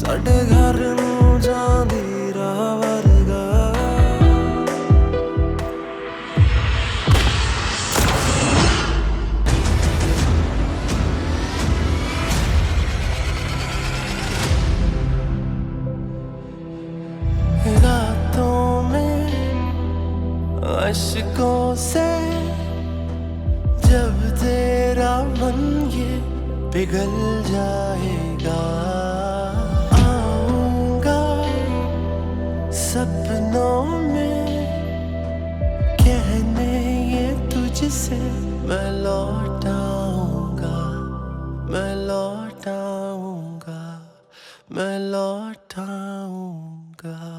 ਸਾਡੇ ਘਰ ਨੂੰ ਜਾਂਦੀ ਰਾਹ ਵਰਗਾ रातों में अश्कों से जब तेरा मन ये पिघल जाएगा, आऊंगा सपनों में कहने ये तुझसे मैं लौट आऊंगा, मैं लौट आऊंगा, मैं लौट आऊंगा।